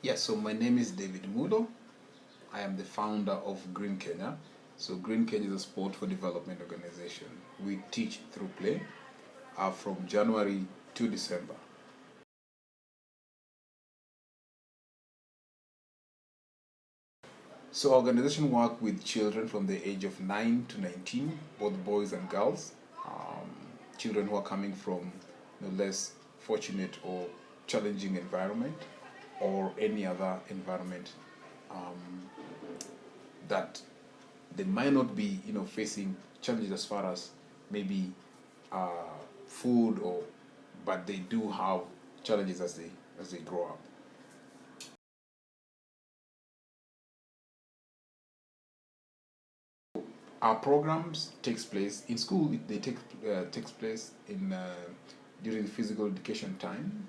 Yes, so my name is David Mulo. I am the founder of Green Kenya. So Green Kenya is a sport for development organization. We teach through play from January to December. So our organization work with children from the age of 9 to 19, both boys and girls. Children who are coming from less fortunate or challenging environment or any other environment that they might not be facing challenges as far as maybe food, or but they do have challenges as they grow up. Our programs takes place in school. They takes place in during physical education time,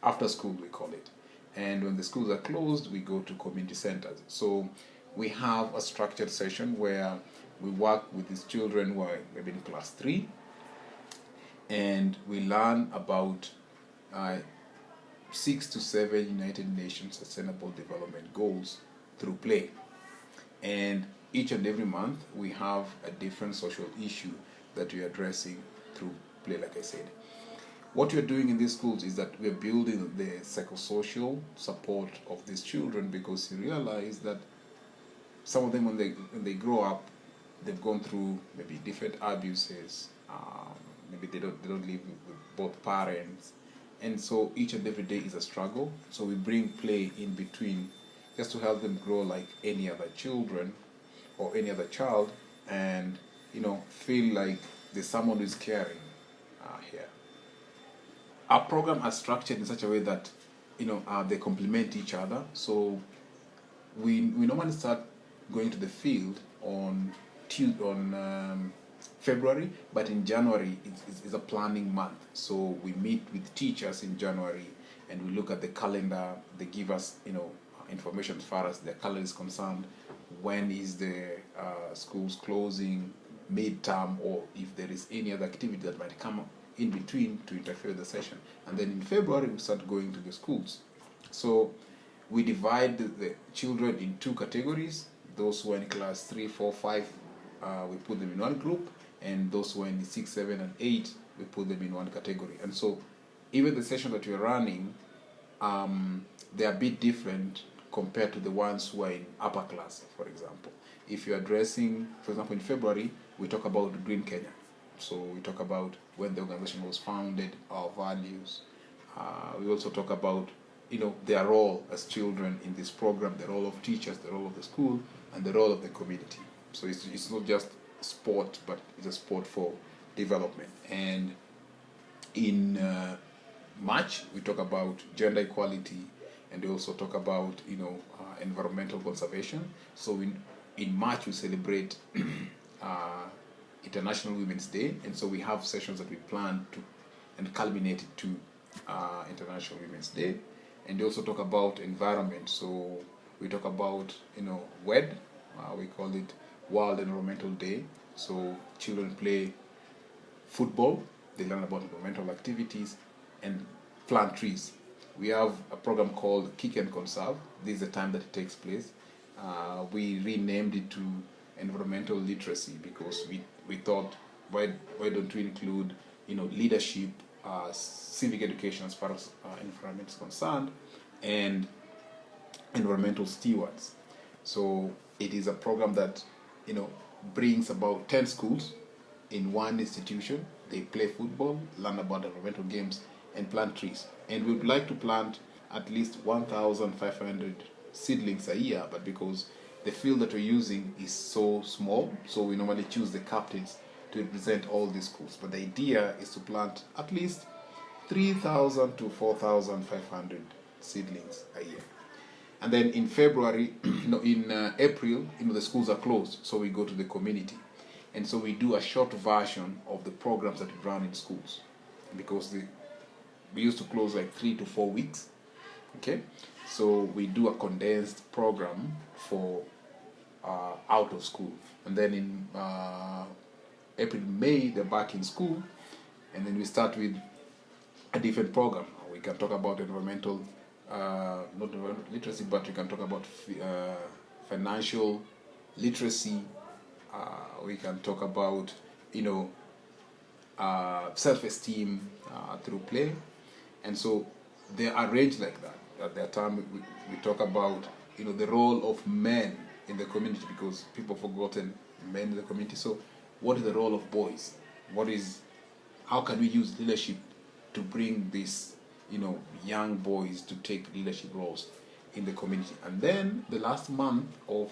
after school we call it, and when the schools are closed, we go to community centers. So we have a structured session where we work with these children who are maybe in class 3, and we learn about 6 to 7 United Nations Sustainable Development Goals through play. And each and every month we have a different social issue that we are addressing through play, like I said. What we are doing in these schools is that we are building the psychosocial support of these children, because you realize that some of them, when they grow up, they've gone through maybe different abuses. Maybe they don't live with both parents, and so each and every day is a struggle. So we bring play in between, just to help them grow like any other children or any other child, and feel like there's someone who's caring here. Our program are structured in such a way that they complement each other. So we normally start going to the field on February, but in January it's a planning month. So we meet with teachers in January and we look at the calendar. They give us information as far as the calendar is concerned. When is the schools closing, midterm, or if there is any other activity that might come up in between to interfere with the session. And then in February we start going to the schools. So we divide the children in 2 categories. Those who are in class 3, 4, 5, we put them in one group, and those who are in 6, 7, and 8, we put them in one category. And so even the session that we're running, they are a bit different compared to the ones who are in upper class, for example. If you're addressing, for example, in February, we talk about Green Kenya. So we talk about when the organization was founded, our values. We also talk about their role as children in this program, the role of teachers, the role of the school, and the role of the community. So it's not just sport, but it's a sport for development. And in March, we talk about gender equality, and we also talk about environmental conservation. So in March we celebrate International Women's Day, and so we have sessions that we plan to and culminate it to International Women's Day. And we also talk about environment. So we talk about WED, we call it World Environmental Day. So children play football, they learn about environmental activities and plant trees. We have a program called Kick and Conserve. This is the time that it takes place. We renamed it to environmental literacy, because we thought, why don't we include leadership, civic education as far as environment is concerned, and environmental stewards. So it is a program that brings about 10 schools in one institution. They play football, learn about environmental games, and plant trees. And we would like to plant at least 1,500 seedlings a year, but because the field that we're using is so small, so we normally choose the captains to represent all these schools. But the idea is to plant at least 3,000 to 4,500 seedlings a year. And then in February, in April, the schools are closed, so we go to the community. And so we do a short version of the programs that we run in schools, because we used to close like 3 to 4 weeks. Okay, so we do a condensed program for out of school, and then in April, May, they're back in school, and then we start with a different program. We can talk about environmental not environmental literacy, but we can talk about financial literacy. We can talk about, self-esteem through play. And so they are arranged like that. At that time, we talk about, the role of men in the community, because people have forgotten men in the community. So what is the role of boys? How can we use leadership to bring these, young boys to take leadership roles in the community? And then the last month of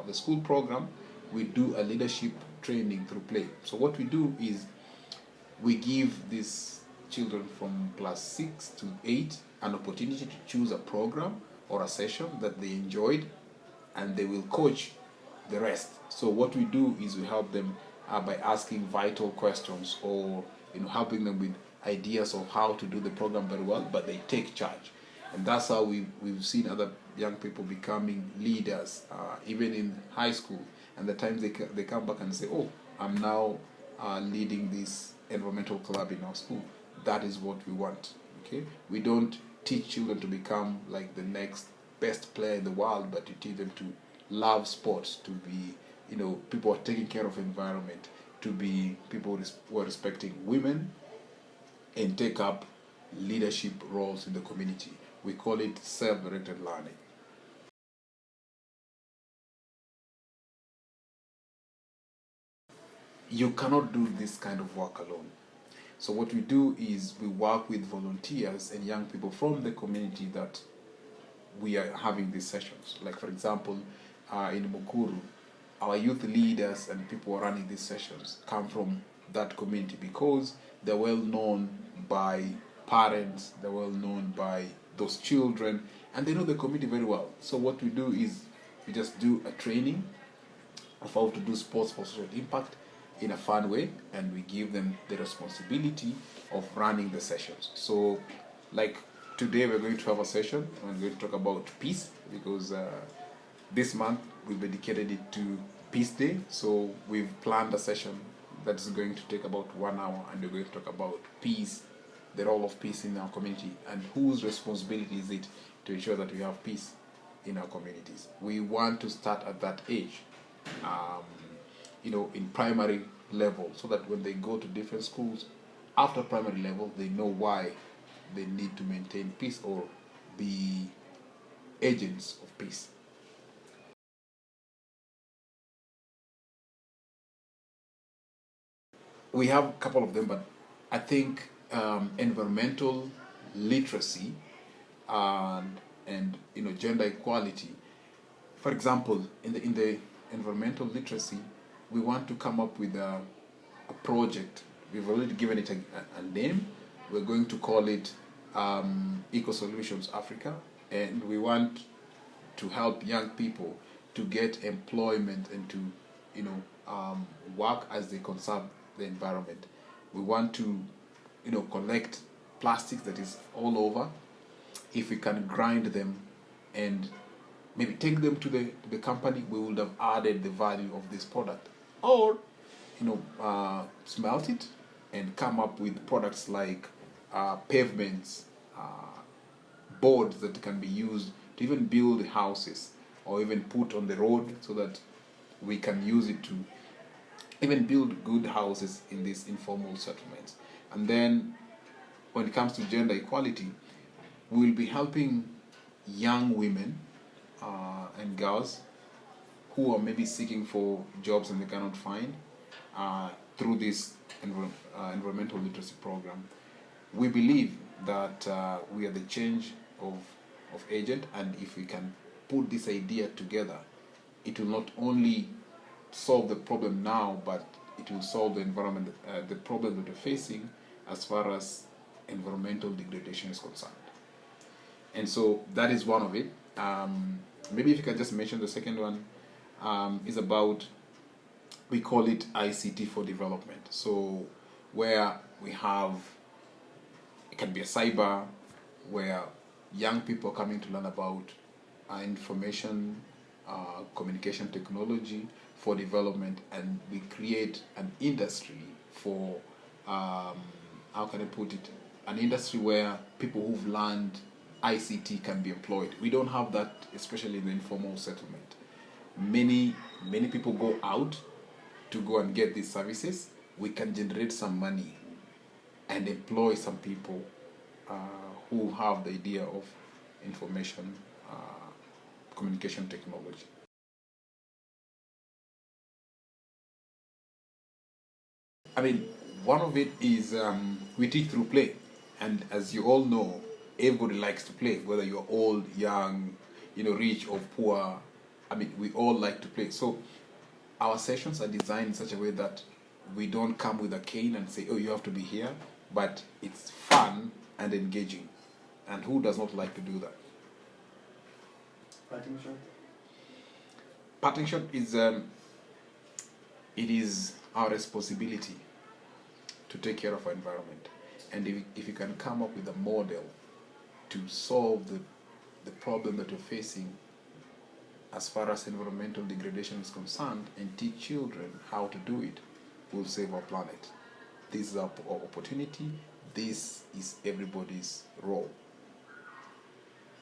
the school program, we do a leadership training through play. So what we do is we give these children from class 6 to 8 an opportunity to choose a program or a session that they enjoyed, and they will coach the rest. So what we do is we help them by asking vital questions, or helping them with ideas of how to do the program very well, but they take charge. And that's how we've seen other young people becoming leaders, even in high school. And the times they come back and say, oh, I'm now leading this environmental club in our school. That is what we want. Okay, we don't teach children to become like the next best player in the world, but you teach them to love sports, to be, people who are taking care of environment, to be people who are respecting women, and take up leadership roles in the community. We call it self-directed learning. You cannot do this kind of work alone. So what we do is we work with volunteers and young people from the community that we are having these sessions. Like, for example, in Mukuru, our youth leaders and people who are running these sessions come from that community, because they're well known by parents, they're well known by those children, and they know the community very well. So what we do is we just do a training of how to do sports for social impact in a fun way, and we give them the responsibility of running the sessions. So, like today, we're going to have a session, and we're going to talk about peace, because this month we've dedicated it to Peace Day. So we've planned a session that's going to take about 1 hour, and we're going to talk about peace, the role of peace in our community, and whose responsibility is it to ensure that we have peace in our communities. We want to start at that age, in primary level, so that when they go to different schools after primary level, they know why they need to maintain peace or be agents of peace. We have a couple of them, but I think environmental literacy and gender equality. For example, in the environmental literacy, we want to come up with a project. We've already given it a name. We're going to call it Eco Solutions Africa, and we want to help young people to get employment and to work as they conserve the environment. We want to collect plastics that is all over. If we can grind them and maybe take them to the company, we would have added the value of this product. Or smelt it and come up with products like pavements, boards that can be used to even build houses, or even put on the road, so that we can use it to even build good houses in these informal settlements. And then when it comes to gender equality, we'll be helping young women and girls who are maybe seeking for jobs and they cannot find through this environmental literacy program. We believe that we are the change of agent, and if we can put this idea together, it will not only solve the problem now, but it will solve the environment, the problem that we're facing as far as environmental degradation is concerned. And so that is one of it. Maybe if you can just mention the second one, is about, we call it ICT for development. So where we have, it can be a cyber, where young people are coming to learn about information, communication technology for development, and we create an industry for, how can I put it, an industry where people who've learned ICT can be employed. We don't have that, especially in the informal settlement. Many people go out to go and get these services. We can generate some money and employ some people who have the idea of information communication technology. I mean, one of it is we teach through play, and as you all know, everybody likes to play, whether you're old, young, rich or poor. I mean, we all like to play. So our sessions are designed in such a way that we don't come with a cane and say, oh, you have to be here, but it's fun and engaging. And who does not like to do that? Parting shot? Parting shot is, it is our responsibility to take care of our environment. And if you can come up with a model to solve the problem that you're facing as far as environmental degradation is concerned, and teach children how to do it, we'll save our planet. This is our opportunity. This is everybody's role.